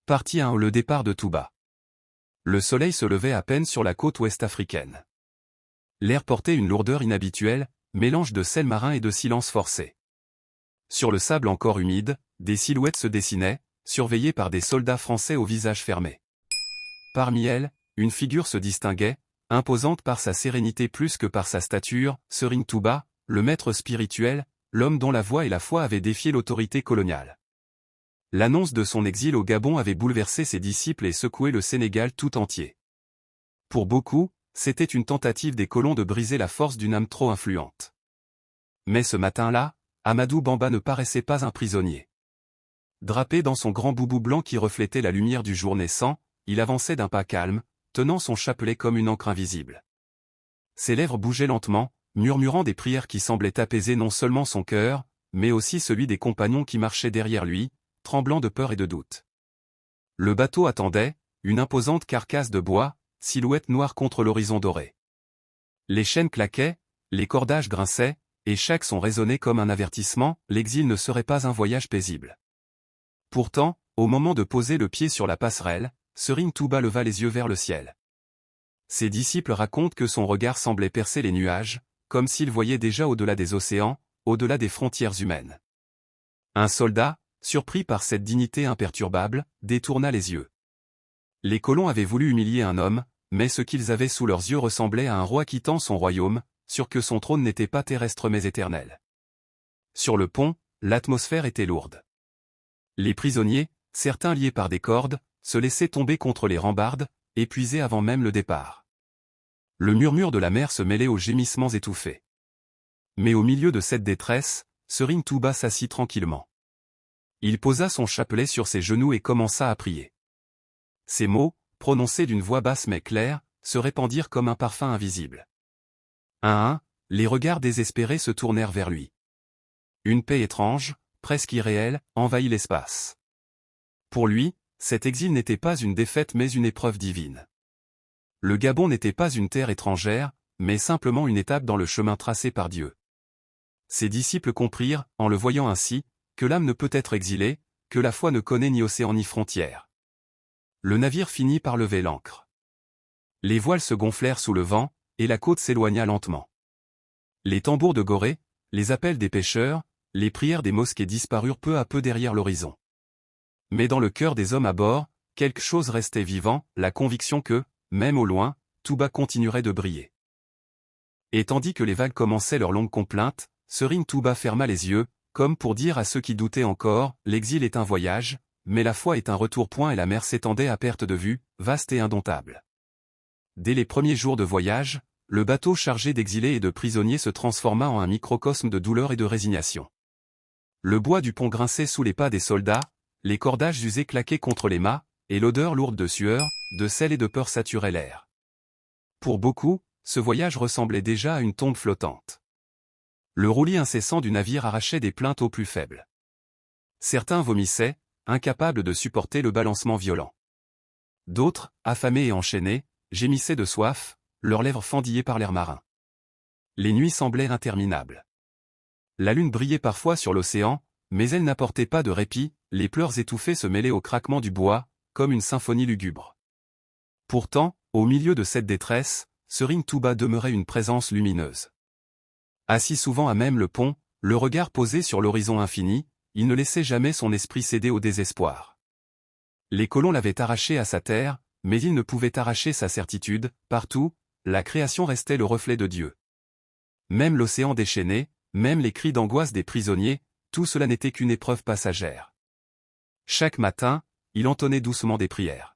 Partie 1. Le départ de Touba. Le soleil se levait à peine sur la côte ouest africaine. L'air portait une lourdeur inhabituelle, mélange de sel marin et de silence forcé. Sur le sable encore humide, des silhouettes se dessinaient, surveillées par des soldats français au visage fermé. Parmi elles, une figure se distinguait, imposante par sa sérénité plus que par sa stature, Serigne Touba, le maître spirituel, l'homme dont la voix et la foi avaient défié l'autorité coloniale. L'annonce de son exil au Gabon avait bouleversé ses disciples et secoué le Sénégal tout entier. Pour beaucoup, c'était une tentative des colons de briser la force d'une âme trop influente. Mais ce matin-là, Amadou Bamba ne paraissait pas un prisonnier. Drapé dans son grand boubou blanc qui reflétait la lumière du jour naissant, il avançait d'un pas calme, tenant son chapelet comme une encre invisible. Ses lèvres bougeaient lentement, murmurant des prières qui semblaient apaiser non seulement son cœur, mais aussi celui des compagnons qui marchaient derrière lui, tremblant de peur et de doute. Le bateau attendait, une imposante carcasse de bois, silhouette noire contre l'horizon doré. Les chaînes claquaient, les cordages grinçaient, et chaque son résonnait comme un avertissement, l'exil ne serait pas un voyage paisible. Pourtant, au moment de poser le pied sur la passerelle, Serigne Touba leva les yeux vers le ciel. Ses disciples racontent que son regard semblait percer les nuages, comme s'il voyait déjà au-delà des océans, au-delà des frontières humaines. Un soldat, surpris par cette dignité imperturbable, détourna les yeux. Les colons avaient voulu humilier un homme, mais ce qu'ils avaient sous leurs yeux ressemblait à un roi quittant son royaume, sûr que son trône n'était pas terrestre mais éternel. Sur le pont, l'atmosphère était lourde. Les prisonniers, certains liés par des cordes, se laissaient tomber contre les rambardes, épuisés avant même le départ. Le murmure de la mer se mêlait aux gémissements étouffés. Mais au milieu de cette détresse, Serigne Touba s'assit tranquillement. Il posa son chapelet sur ses genoux et commença à prier. Ces mots, prononcés d'une voix basse mais claire, se répandirent comme un parfum invisible. Un à un, les regards désespérés se tournèrent vers lui. Une paix étrange, presque irréelle, envahit l'espace. Pour lui, cet exil n'était pas une défaite mais une épreuve divine. Le Gabon n'était pas une terre étrangère, mais simplement une étape dans le chemin tracé par Dieu. Ses disciples comprirent, en le voyant ainsi, que l'âme ne peut être exilée, que la foi ne connaît ni océan ni frontière. Le navire finit par lever l'ancre. Les voiles se gonflèrent sous le vent, et la côte s'éloigna lentement. Les tambours de Gorée, les appels des pêcheurs, les prières des mosquées disparurent peu à peu derrière l'horizon. Mais dans le cœur des hommes à bord, quelque chose restait vivant, la conviction que, même au loin, Touba continuerait de briller. Et tandis que les vagues commençaient leur longue complainte, Serigne Touba ferma les yeux, comme pour dire à ceux qui doutaient encore, l'exil est un voyage, mais la foi est un retour. Et la mer s'étendait à perte de vue, vaste et indomptable. Dès les premiers jours de voyage, le bateau chargé d'exilés et de prisonniers se transforma en un microcosme de douleur et de résignation. Le bois du pont grinçait sous les pas des soldats, les cordages usés claquaient contre les mâts, et l'odeur lourde de sueur, de sel et de peur saturait l'air. Pour beaucoup, ce voyage ressemblait déjà à une tombe flottante. Le roulis incessant du navire arrachait des plaintes aux plus faibles. Certains vomissaient, incapables de supporter le balancement violent. D'autres, affamés et enchaînés, gémissaient de soif, leurs lèvres fendillées par l'air marin. Les nuits semblaient interminables. La lune brillait parfois sur l'océan, mais elle n'apportait pas de répit, les pleurs étouffés se mêlaient au craquement du bois, comme une symphonie lugubre. Pourtant, au milieu de cette détresse, Serigne Touba demeurait une présence lumineuse. Assis souvent à même le pont, le regard posé sur l'horizon infini, il ne laissait jamais son esprit céder au désespoir. Les colons l'avaient arraché à sa terre, mais ils ne pouvaient arracher sa certitude, partout, la création restait le reflet de Dieu. Même l'océan déchaîné, même les cris d'angoisse des prisonniers, tout cela n'était qu'une épreuve passagère. Chaque matin, il entonnait doucement des prières.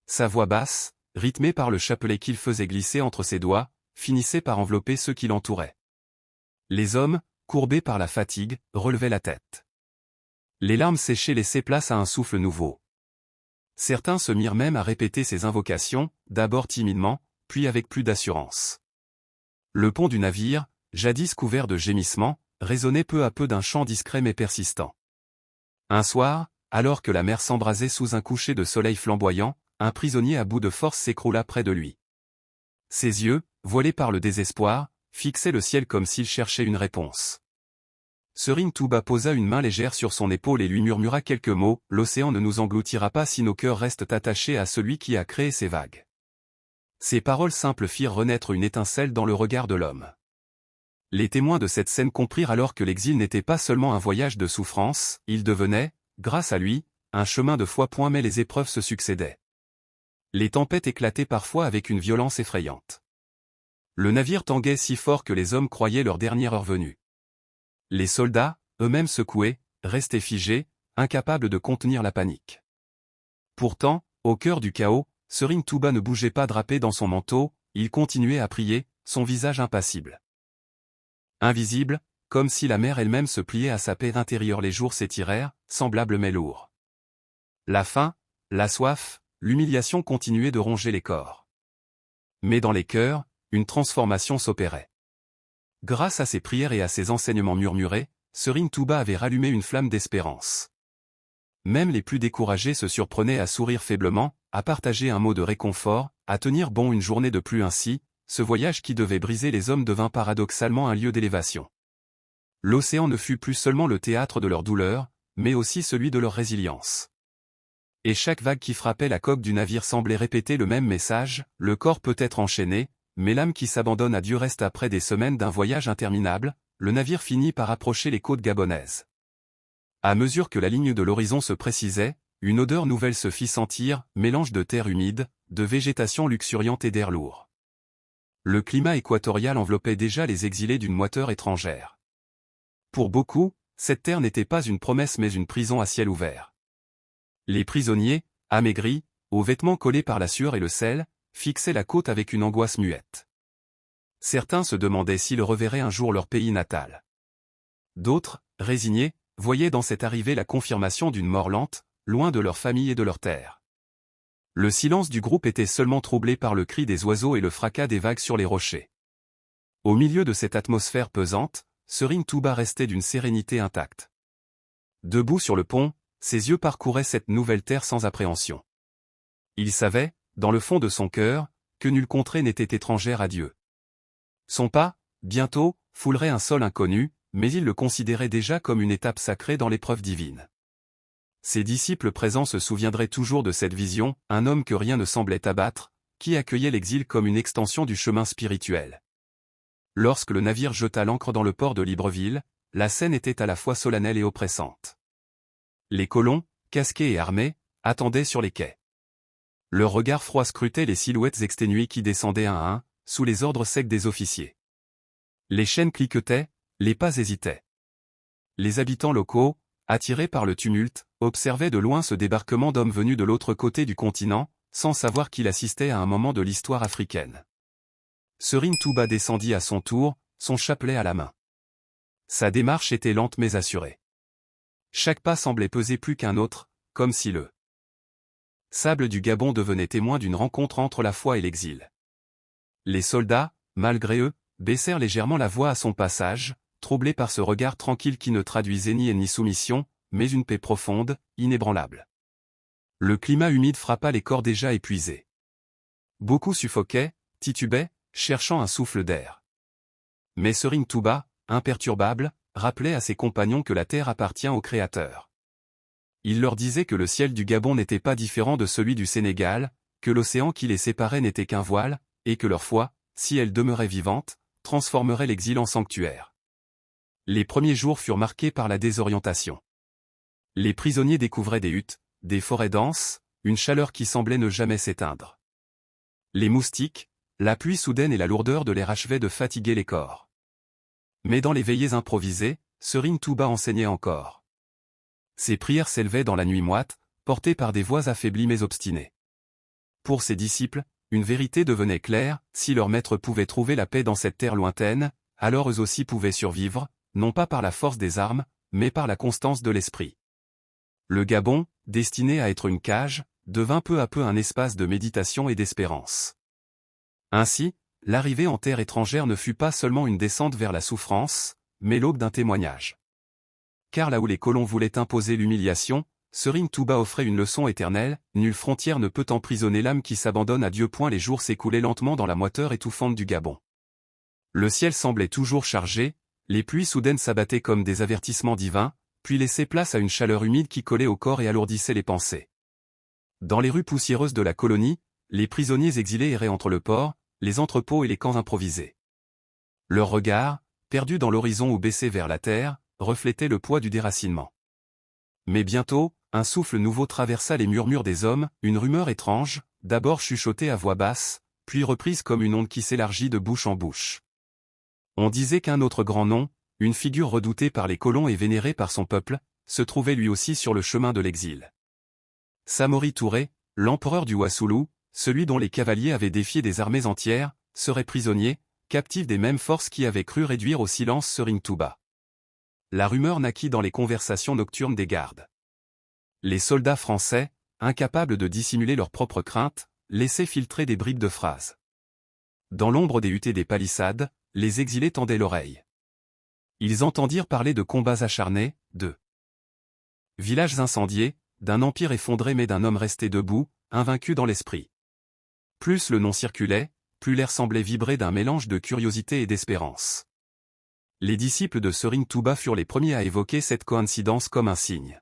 Sa voix basse, rythmée par le chapelet qu'il faisait glisser entre ses doigts, finissait par envelopper ceux qui l'entouraient. Les hommes, courbés par la fatigue, relevaient la tête. Les larmes séchées laissaient place à un souffle nouveau. Certains se mirent même à répéter ces invocations, d'abord timidement, puis avec plus d'assurance. Le pont du navire, jadis couvert de gémissements, résonnait peu à peu d'un chant discret mais persistant. Un soir, alors que la mer s'embrasait sous un coucher de soleil flamboyant, un prisonnier à bout de force s'écroula près de lui. Ses yeux, voilés par le désespoir, fixaient le ciel comme s'il cherchait une réponse. Serigne Touba posa une main légère sur son épaule et lui murmura quelques mots, « L'océan ne nous engloutira pas si nos cœurs restent attachés à celui qui a créé ces vagues. » Ces paroles simples firent renaître une étincelle dans le regard de l'homme. Les témoins de cette scène comprirent alors que l'exil n'était pas seulement un voyage de souffrance, il devenait, grâce à lui, un chemin de foi. Mais les épreuves se succédaient. Les tempêtes éclataient parfois avec une violence effrayante. Le navire tanguait si fort que les hommes croyaient leur dernière heure venue. Les soldats, eux-mêmes secoués, restaient figés, incapables de contenir la panique. Pourtant, au cœur du chaos, Serigne Touba ne bougeait pas drapé dans son manteau, il continuait à prier, son visage impassible. Invisible, comme si la mer elle-même se pliait à sa paix intérieure. Les jours s'étirèrent, semblables mais lourds. La faim, la soif, l'humiliation continuaient de ronger les corps. Mais dans les cœurs, une transformation s'opérait. Grâce à ses prières et à ses enseignements murmurés, Serigne Touba avait rallumé une flamme d'espérance. Même les plus découragés se surprenaient à sourire faiblement, à partager un mot de réconfort, à tenir bon une journée de plus. Ainsi, ce voyage qui devait briser les hommes devint paradoxalement un lieu d'élévation. L'océan ne fut plus seulement le théâtre de leur douleur, mais aussi celui de leur résilience. Et chaque vague qui frappait la coque du navire semblait répéter le même message, le corps peut être enchaîné, mais l'âme qui s'abandonne à Dieu reste. Après des semaines d'un voyage interminable, le navire finit par approcher les côtes gabonaises. À mesure que la ligne de l'horizon se précisait, une odeur nouvelle se fit sentir, mélange de terre humide, de végétation luxuriante et d'air lourd. Le climat équatorial enveloppait déjà les exilés d'une moiteur étrangère. Pour beaucoup, cette terre n'était pas une promesse mais une prison à ciel ouvert. Les prisonniers, amaigris, aux vêtements collés par la sueur et le sel, fixaient la côte avec une angoisse muette. Certains se demandaient s'ils reverraient un jour leur pays natal. D'autres, résignés, voyaient dans cette arrivée la confirmation d'une mort lente, loin de leur famille et de leur terre. Le silence du groupe était seulement troublé par le cri des oiseaux et le fracas des vagues sur les rochers. Au milieu de cette atmosphère pesante, Serigne Touba restait d'une sérénité intacte. Debout sur le pont, ses yeux parcouraient cette nouvelle terre sans appréhension. Il savait, dans le fond de son cœur, que nulle contrée n'était étrangère à Dieu. Son pas, bientôt, foulerait un sol inconnu, mais il le considérait déjà comme une étape sacrée dans l'épreuve divine. Ses disciples présents se souviendraient toujours de cette vision, un homme que rien ne semblait abattre, qui accueillait l'exil comme une extension du chemin spirituel. Lorsque le navire jeta l'ancre dans le port de Libreville, la scène était à la fois solennelle et oppressante. Les colons, casqués et armés, attendaient sur les quais. Leur regard froid scrutait les silhouettes exténuées qui descendaient un à un, sous les ordres secs des officiers. Les chaînes cliquetaient, les pas hésitaient. Les habitants locaux, attirés par le tumulte, observaient de loin ce débarquement d'hommes venus de l'autre côté du continent, sans savoir qu'il assistait à un moment de l'histoire africaine. Serigne Touba descendit à son tour, son chapelet à la main. Sa démarche était lente mais assurée. Chaque pas semblait peser plus qu'un autre, comme si le sable du Gabon devenait témoin d'une rencontre entre la foi et l'exil. Les soldats, malgré eux, baissèrent légèrement la voix à son passage, troublés par ce regard tranquille qui ne traduisait ni haine ni soumission, mais une paix profonde, inébranlable. Le climat humide frappa les corps déjà épuisés. Beaucoup suffoquaient, titubaient, cherchant un souffle d'air. Mais Serigne Touba, imperturbable, rappelait à ses compagnons que la terre appartient au Créateur. Il leur disait que le ciel du Gabon n'était pas différent de celui du Sénégal, que l'océan qui les séparait n'était qu'un voile, et que leur foi, si elle demeurait vivante, transformerait l'exil en sanctuaire. Les premiers jours furent marqués par la désorientation. Les prisonniers découvraient des huttes, des forêts denses, une chaleur qui semblait ne jamais s'éteindre. Les moustiques, la pluie soudaine et la lourdeur de l'air achevaient de fatiguer les corps. Mais dans les veillées improvisées, Serigne Touba enseignait encore. Ses prières s'élevaient dans la nuit moite, portées par des voix affaiblies mais obstinées. Pour ses disciples, une vérité devenait claire, si leur maître pouvait trouver la paix dans cette terre lointaine, alors eux aussi pouvaient survivre, non pas par la force des armes, mais par la constance de l'esprit. Le Gabon, destiné à être une cage, devint peu à peu un espace de méditation et d'espérance. Ainsi, l'arrivée en terre étrangère ne fut pas seulement une descente vers la souffrance, mais l'aube d'un témoignage. Car là où les colons voulaient imposer l'humiliation, Serigne Touba offrait une leçon éternelle, nulle frontière ne peut emprisonner l'âme qui s'abandonne à Dieu. Les jours s'écoulaient lentement dans la moiteur étouffante du Gabon. Le ciel semblait toujours chargé, Les pluies soudaines s'abattaient comme des avertissements divins, puis laissaient place à une chaleur humide qui collait au corps et alourdissait les pensées. Dans les rues poussiéreuses de la colonie, les prisonniers exilés erraient entre le port, les entrepôts et les camps improvisés. Leur regard, perdu dans l'horizon ou baissé vers la terre, reflétait le poids du déracinement. Mais bientôt, un souffle nouveau traversa les murmures des hommes, une rumeur étrange, d'abord chuchotée à voix basse, puis reprise comme une onde qui s'élargit de bouche en bouche. On disait qu'un autre grand nom, une figure redoutée par les colons et vénérée par son peuple, se trouvait lui aussi sur le chemin de l'exil. Samori Touré, l'empereur du Wassoulou, celui dont les cavaliers avaient défié des armées entières, serait prisonnier, captif des mêmes forces qui avaient cru réduire au silence Serigne Touba. La rumeur naquit dans les conversations nocturnes des gardes. Les soldats français, incapables de dissimuler leurs propres craintes, laissaient filtrer des bribes de phrases. Dans l'ombre des huttes et des palissades, les exilés tendaient l'oreille. Ils entendirent parler de combats acharnés, de villages incendiés, d'un empire effondré mais d'un homme resté debout, invaincu dans l'esprit. Plus le nom circulait, plus l'air semblait vibrer d'un mélange de curiosité et d'espérance. Les disciples de Serigne Touba furent les premiers à évoquer cette coïncidence comme un signe.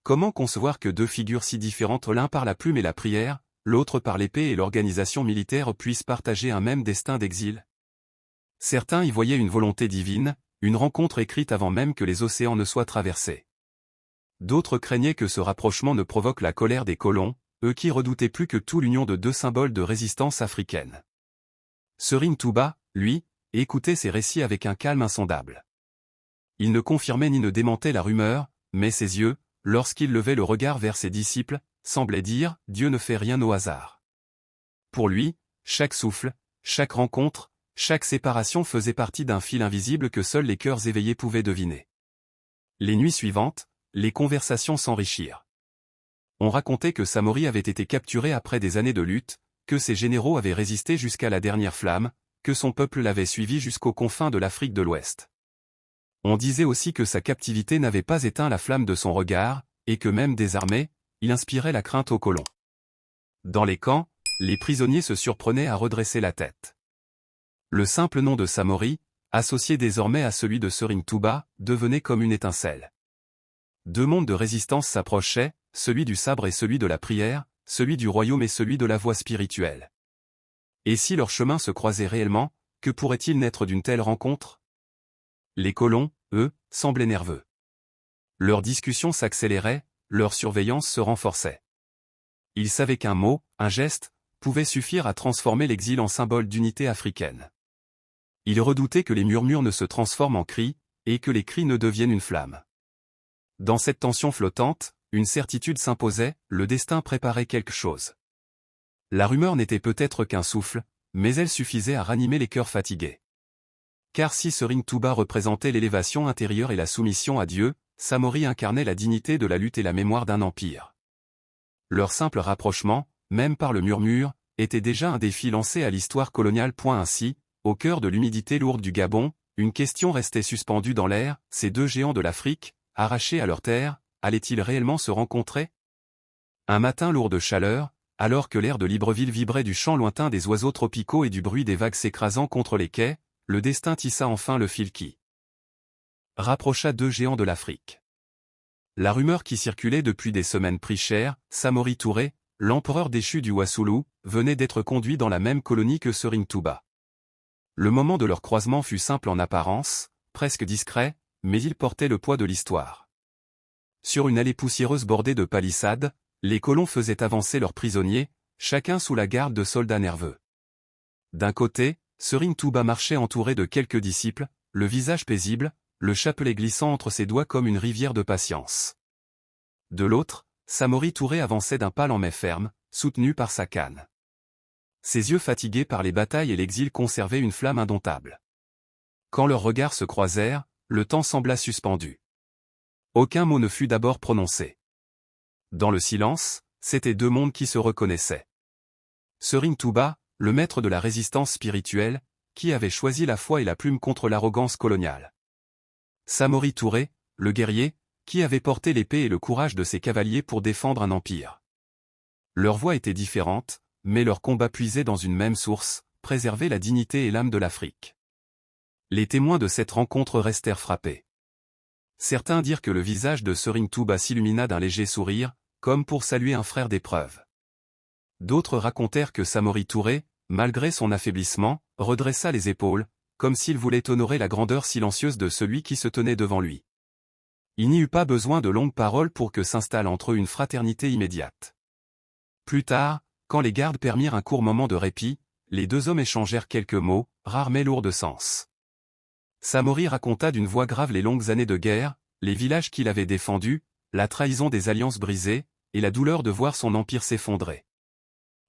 Comment concevoir que deux figures si différentes, l'un par la plume et la prière, l'autre par l'épée et l'organisation militaire, puissent partager un même destin d'exil? Certains y voyaient une volonté divine, une rencontre écrite avant même que les océans ne soient traversés. D'autres craignaient que ce rapprochement ne provoque la colère des colons, eux qui redoutaient plus que tout l'union de deux symboles de résistance africaine. Serigne Touba, lui, écoutait ces récits avec un calme insondable. Il ne confirmait ni ne démentait la rumeur, mais ses yeux, lorsqu'il levait le regard vers ses disciples, semblaient dire « Dieu ne fait rien au hasard ». Pour lui, chaque souffle, chaque rencontre, chaque séparation faisait partie d'un fil invisible que seuls les cœurs éveillés pouvaient deviner. Les nuits suivantes, les conversations s'enrichirent. On racontait que Samori avait été capturé après des années de lutte, que ses généraux avaient résisté jusqu'à la dernière flamme, que son peuple l'avait suivi jusqu'aux confins de l'Afrique de l'Ouest. On disait aussi que sa captivité n'avait pas éteint la flamme de son regard, et que même désarmé, il inspirait la crainte aux colons. Dans les camps, les prisonniers se surprenaient à redresser la tête. Le simple nom de Samori, associé désormais à celui de Serigne Touba, devenait comme une étincelle. Deux mondes de résistance s'approchaient, celui du sabre et celui de la prière, celui du royaume et celui de la voie spirituelle. Et si leurs chemins se croisaient réellement, que pourrait-il naître d'une telle rencontre? Les colons, eux, semblaient nerveux. Leurs discussions s'accéléraient, leur surveillance se renforçait. Ils savaient qu'un mot, un geste, pouvait suffire à transformer l'exil en symbole d'unité africaine. Ils redoutaient que les murmures ne se transforment en cris, et que les cris ne deviennent une flamme. Dans cette tension flottante, une certitude s'imposait, le destin préparait quelque chose. La rumeur n'était peut-être qu'un souffle, mais elle suffisait à ranimer les cœurs fatigués. Car si Serigne Touba représentait l'élévation intérieure et la soumission à Dieu, Samori incarnait la dignité de la lutte et la mémoire d'un empire. Leur simple rapprochement, même par le murmure, était déjà un défi lancé à l'histoire coloniale. Ainsi, au cœur de l'humidité lourde du Gabon, une question restait suspendue dans l'air, ces deux géants de l'Afrique, arrachés à leur terre, allaient-ils réellement se rencontrer? Un matin lourd de chaleur, alors que l'air de Libreville vibrait du chant lointain des oiseaux tropicaux et du bruit des vagues s'écrasant contre les quais, le destin tissa enfin le fil qui rapprocha deux géants de l'Afrique. La rumeur qui circulait depuis des semaines prit cher, Samori Touré, l'empereur déchu du Wassoulou, venait d'être conduit dans la même colonie que Serigne Touba. Le moment de leur croisement fut simple en apparence, presque discret, mais il portait le poids de l'histoire. Sur une allée poussiéreuse bordée de palissades, les colons faisaient avancer leurs prisonniers, chacun sous la garde de soldats nerveux. D'un côté, Serigne Touba marchait entouré de quelques disciples, le visage paisible, le chapelet glissant entre ses doigts comme une rivière de patience. De l'autre, Samori Touré avançait d'un pas lent mais ferme, soutenu par sa canne. Ses yeux fatigués par les batailles et l'exil conservaient une flamme indomptable. Quand leurs regards se croisèrent, le temps sembla suspendu. Aucun mot ne fut d'abord prononcé. Dans le silence, c'étaient deux mondes qui se reconnaissaient. Serigne Touba, le maître de la résistance spirituelle, qui avait choisi la foi et la plume contre l'arrogance coloniale. Samori Touré, le guerrier, qui avait porté l'épée et le courage de ses cavaliers pour défendre un empire. Leurs voix étaient différentes, mais leur combat puisait dans une même source, préserver la dignité et l'âme de l'Afrique. Les témoins de cette rencontre restèrent frappés. Certains dirent que le visage de Serigne Touba s'illumina d'un léger sourire, comme pour saluer un frère d'épreuve. D'autres racontèrent que Samori Touré, malgré son affaiblissement, redressa les épaules, comme s'il voulait honorer la grandeur silencieuse de celui qui se tenait devant lui. Il n'y eut pas besoin de longues paroles pour que s'installe entre eux une fraternité immédiate. Plus tard, quand les gardes permirent un court moment de répit, les deux hommes échangèrent quelques mots, rares mais lourds de sens. Samori raconta d'une voix grave les longues années de guerre, les villages qu'il avait défendus, la trahison des alliances brisées, et la douleur de voir son empire s'effondrer.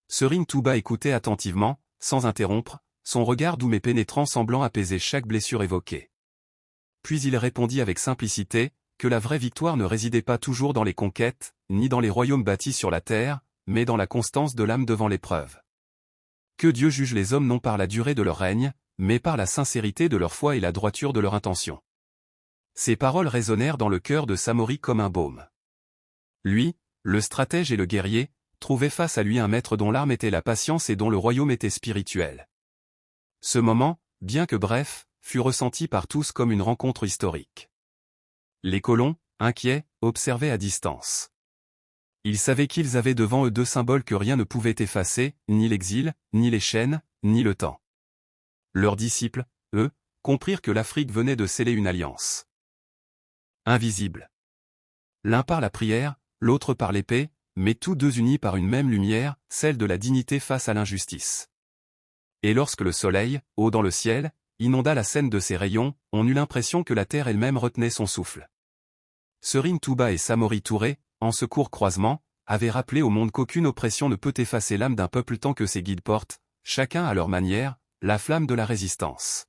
Serigne Touba écoutait attentivement, sans interrompre, son regard doux mais pénétrant semblant apaiser chaque blessure évoquée. Puis il répondit avec simplicité, que la vraie victoire ne résidait pas toujours dans les conquêtes, ni dans les royaumes bâtis sur la terre, mais dans la constance de l'âme devant l'épreuve. Que Dieu juge les hommes non par la durée de leur règne, mais par la sincérité de leur foi et la droiture de leur intention. Ces paroles résonnèrent dans le cœur de Samori comme un baume. Lui, le stratège et le guerrier, trouvait face à lui un maître dont l'arme était la patience et dont le royaume était spirituel. Ce moment, bien que bref, fut ressenti par tous comme une rencontre historique. Les colons, inquiets, observaient à distance. Ils savaient qu'ils avaient devant eux deux symboles que rien ne pouvait effacer, ni l'exil, ni les chaînes, ni le temps. Leurs disciples, eux, comprirent que l'Afrique venait de sceller une alliance. Invisible. L'un par la prière, l'autre par l'épée, mais tous deux unis par une même lumière, celle de la dignité face à l'injustice. Et lorsque le soleil, haut dans le ciel, inonda la scène de ses rayons, on eut l'impression que la terre elle-même retenait son souffle. Serigne Touba et Samori Touré, en ce court croisement, avaient rappelé au monde qu'aucune oppression ne peut effacer l'âme d'un peuple tant que ses guides portent, chacun à leur manière, la flamme de la résistance.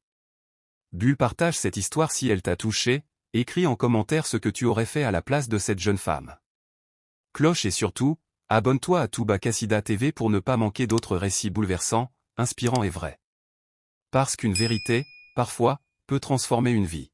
Bull partage cette histoire si elle t'a touché, écris en commentaire ce que tu aurais fait à la place de cette jeune femme. Cloche et surtout, abonne-toi à Touba Qassida TV pour ne pas manquer d'autres récits bouleversants, inspirants et vrais. Parce qu'une vérité, parfois, peut transformer une vie.